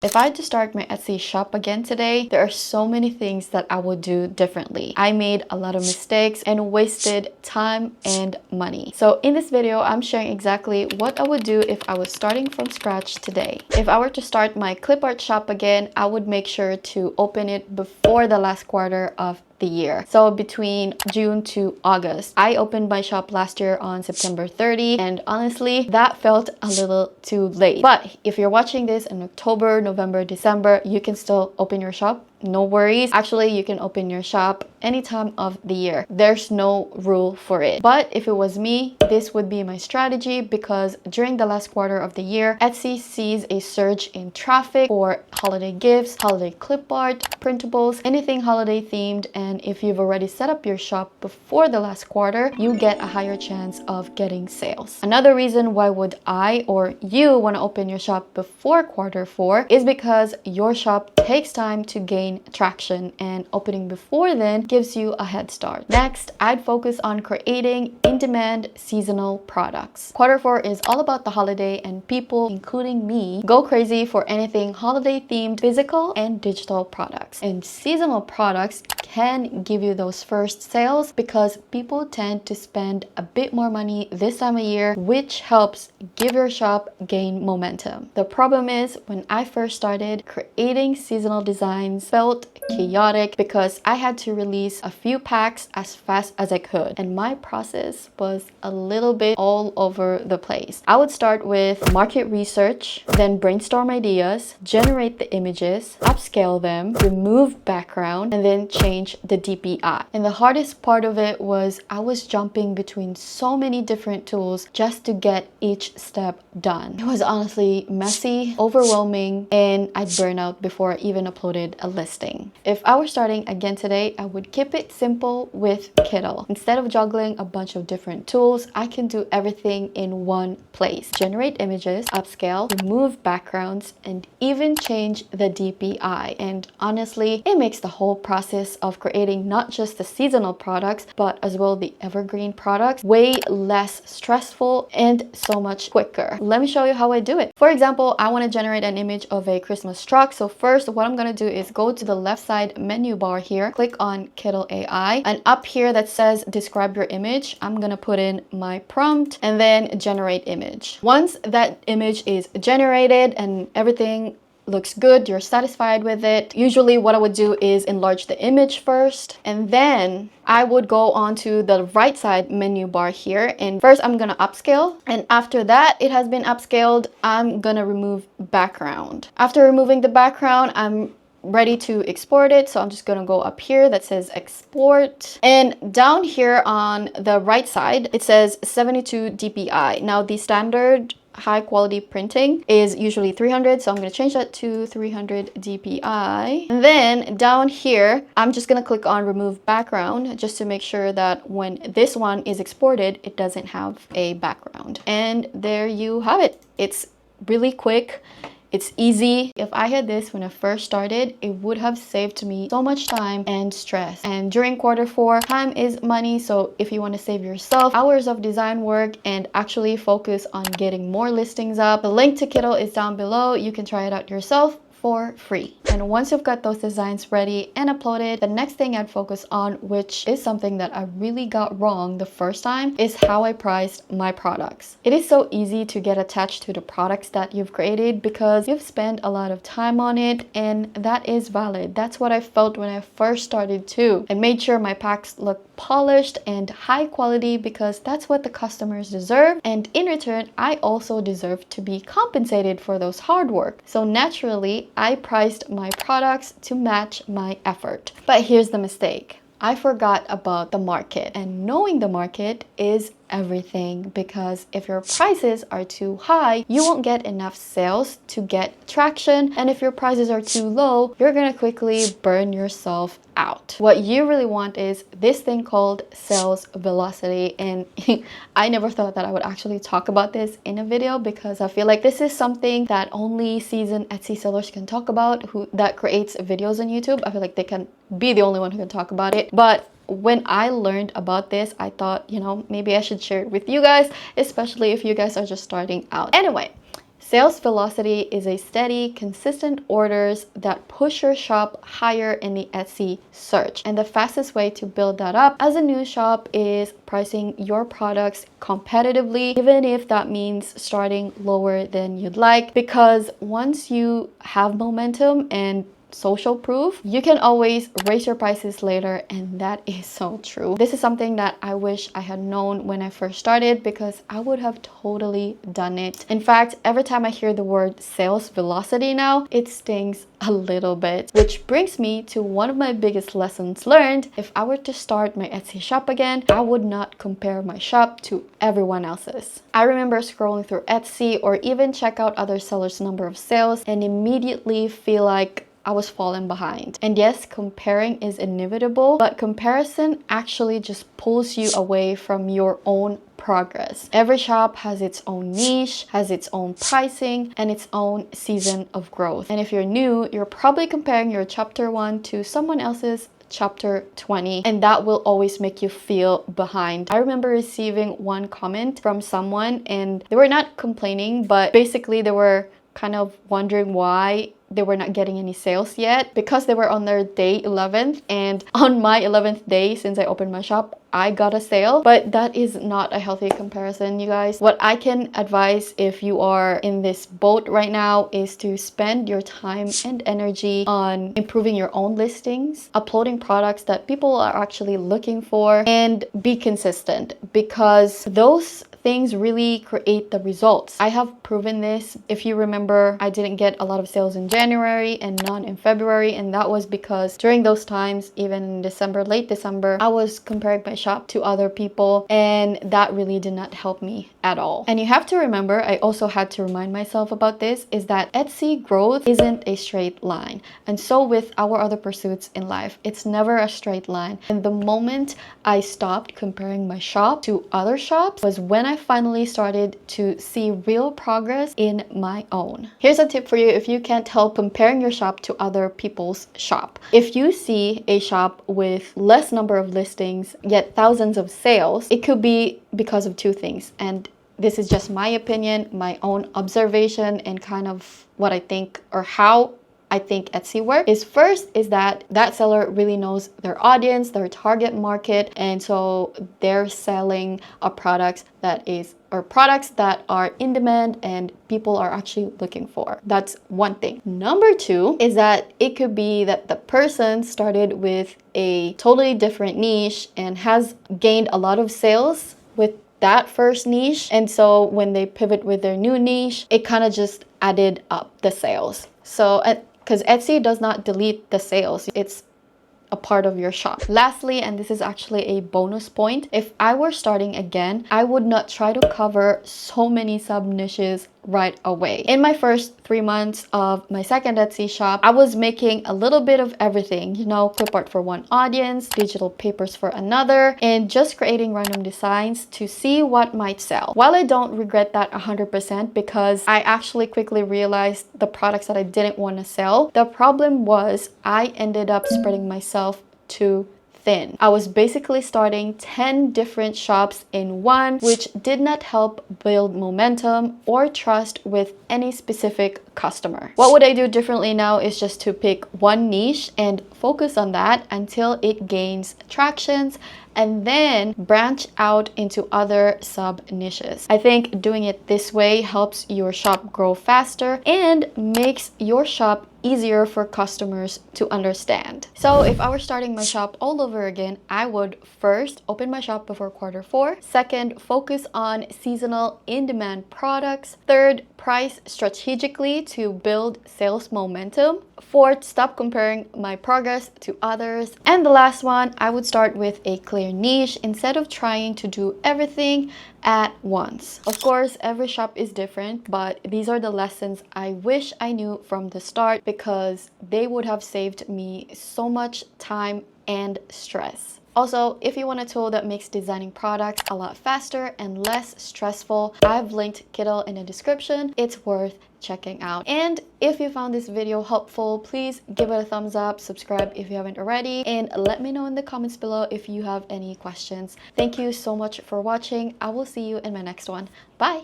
If I had to start my Etsy shop again today, there are so many things that I would do differently. I made a lot of mistakes and wasted time and money. So in this video, I'm sharing exactly what I would do if I was starting from scratch today. If I were to start my clip art shop again, I would make sure to open it before the last quarter of the year. So between June to August. I opened my shop last year on September 30, and honestly, that felt a little too late. But if you're watching this in October, November, December, you can still open your shop. No worries. Actually, you can open your shop any time of the year. There's no rule for it. But if it was me, this would be my strategy, because during the last quarter of the year, Etsy sees a surge in traffic for holiday gifts, holiday clip art, printables, anything holiday themed. And if you've already set up your shop before the last quarter, you get a higher chance of getting sales. Another reason why would I or you want to open your shop before quarter 4 is because your shop takes time to gain traction, and opening before then gives you a head start. Next, I'd focus on creating in-demand seasonal products. Quarter 4 is all about the holiday, and people, including me, go crazy for anything holiday themed, physical and digital products. And seasonal products can give you those first sales because people tend to spend a bit more money this time of year, which helps give your shop gain momentum. The problem is, when I first started, creating seasonal designs felt chaotic because I had to release a few packs as fast as I could, and my process was a little bit all over the place. I would start with market research, then brainstorm ideas, generate the images, upscale them, remove background, and then change the DPI. And the hardest part of it was I was jumping between so many different tools just to get each step done. It was honestly messy, overwhelming, and I'd burn out before I even uploaded a listing. If I were starting again today, I would keep it simple with Kittl. Instead of juggling a bunch of different tools, I can do everything in one place. Generate images, upscale, remove backgrounds, and even change the DPI. And honestly, it makes the whole process of creating not just the seasonal products, but as well the evergreen products way less stressful and so much quicker. Let me show you how I do it. For example, I want to generate an image of a Christmas truck. So first, what I'm going to do is go to the left side menu bar here, click on Kittl AI, and up here that says describe your image, I'm going to put in my prompt and then generate image. Once that image is generated and everything looks good, you're satisfied with it, usually what I would do is enlarge the image first, and then I would go on to the right side menu bar here, and first I'm gonna upscale, and after that it has been upscaled, I'm gonna remove background. After removing the background, I'm ready to export it, so I'm just gonna go up here that says export, and down here on the right side it says 72 DPI. Now the standard high quality printing is usually 300, so I'm going to change that to 300 DPI. And then down here, I'm just going to click on remove background just to make sure that when this one is exported, it doesn't have a background. And there you have it. It's really quick. It's easy. If I had this when I first started, it would have saved me so much time and stress. And during quarter 4, time is money. So if you want to save yourself hours of design work and actually focus on getting more listings up, the link to Kittl is down below. You can try it out yourself for free. And once you've got those designs ready and uploaded, the next thing I'd focus on, which is something that I really got wrong the first time, is how I priced my products. It is so easy to get attached to the products that you've created because you've spent a lot of time on it, and that is valid. That's what I felt when I first started too. I made sure my packs looked polished and high quality because that's what the customers deserve, and in return I also deserve to be compensated for those hard work. So naturally I priced my products to match my effort. But here's the mistake. I forgot about the market, and knowing the market is everything, because if your prices are too high, you won't get enough sales to get traction, and if your prices are too low, you're gonna quickly burn yourself out. What you really want is this thing called sales velocity, and I never thought that I would actually talk about this in a video because I feel like this is something that only seasoned Etsy sellers can talk about, that creates videos on YouTube. I feel like they can be the only one who can talk about it. But when I learned about this, I thought, maybe I should share it with you guys, especially if you guys are just starting out. Anyway, Sales velocity is a steady, consistent orders that push your shop higher in the Etsy search. And the fastest way to build that up as a new shop is pricing your products competitively, even if that means starting lower than you'd like, because once you have momentum and social proof, you can always raise your prices later, and that is so true. This is something that I wish I had known when I first started, because I would have totally done it. In fact, every time I hear the word sales velocity now, it stings a little bit, which brings me to one of my biggest lessons learned. If I were to start my Etsy shop again, I would not compare my shop to everyone else's. I remember scrolling through Etsy or even check out other sellers' number of sales and immediately feel like I was falling behind. And yes, comparing is inevitable, but comparison actually just pulls you away from your own progress. Every shop has its own niche, has its own pricing, and its own season of growth. And if you're new, you're probably comparing your chapter 1 to someone else's chapter 20, and that will always make you feel behind. I remember receiving one comment from someone, and they were not complaining, but basically they were kind of wondering why they were not getting any sales yet, because they were on their day 11th, and on my 11th day since I opened my shop, I got a sale. But that is not a healthy comparison, you guys. What I can advise if you are in this boat right now is to spend your time and energy on improving your own listings, uploading products that people are actually looking for, and be consistent, because those things really create the results. I have proven this. If you remember, I didn't get a lot of sales in January and none in February, and that was because during those times, even in December, late December, I was comparing my shop to other people, and that really did not help me at all. And you have to remember, I also had to remind myself about this, is that Etsy growth isn't a straight line. And so with our other pursuits in life, it's never a straight line. And the moment I stopped comparing my shop to other shops was when I finally started to see real progress in my own. Here's a tip for you if you can't help comparing your shop to other people's shop. If you see a shop with less number of listings yet thousands of sales, it could be because of two things. And this is just my opinion, my own observation, and kind of what I think, or how I think Etsy works. Is first is that seller really knows their audience, their target market, and so they're selling a product that is, or products that are in demand and people are actually looking for. That's one thing. Number two is that it could be that the person started with a totally different niche and has gained a lot of sales with that first niche, and so when they pivot with their new niche, it kind of just added up the sales. So because Etsy does not delete the sales, it's a part of your shop. Lastly, and this is actually a bonus point, if I were starting again, I would not try to cover so many sub niches right away. In my first 3 months of my second Etsy shop, I was making a little bit of everything, you know, clip art for one audience, digital papers for another, and just creating random designs to see what might sell. While I don't regret that 100%, because I actually quickly realized the products that I didn't want to sell, the problem was I ended up spreading myself too thin. I was basically starting 10 different shops in one, which did not help build momentum or trust with any specific customer. What would I do differently now is just to pick one niche and focus on that until it gains tractions, and then branch out into other sub niches. I think doing it this way helps your shop grow faster and makes your shop easier for customers to understand. So if I were starting my shop all over again, I would first open my shop before Q4. Second, focus on seasonal in-demand products. Third, price strategically to build sales momentum. Fourth, stop comparing my progress to others. And the last one, I would start with a clear niche instead of trying to do everything at once. Of course, every shop is different, but these are the lessons I wish I knew from the start, because they would have saved me so much time and stress. Also, if you want a tool that makes designing products a lot faster and less stressful, I've linked Kittl in the description. It's worth checking out. And if you found this video helpful, please give it a thumbs up, subscribe if you haven't already, and let me know in the comments below if you have any questions. Thank you so much for watching. I will see you in my next one. Bye!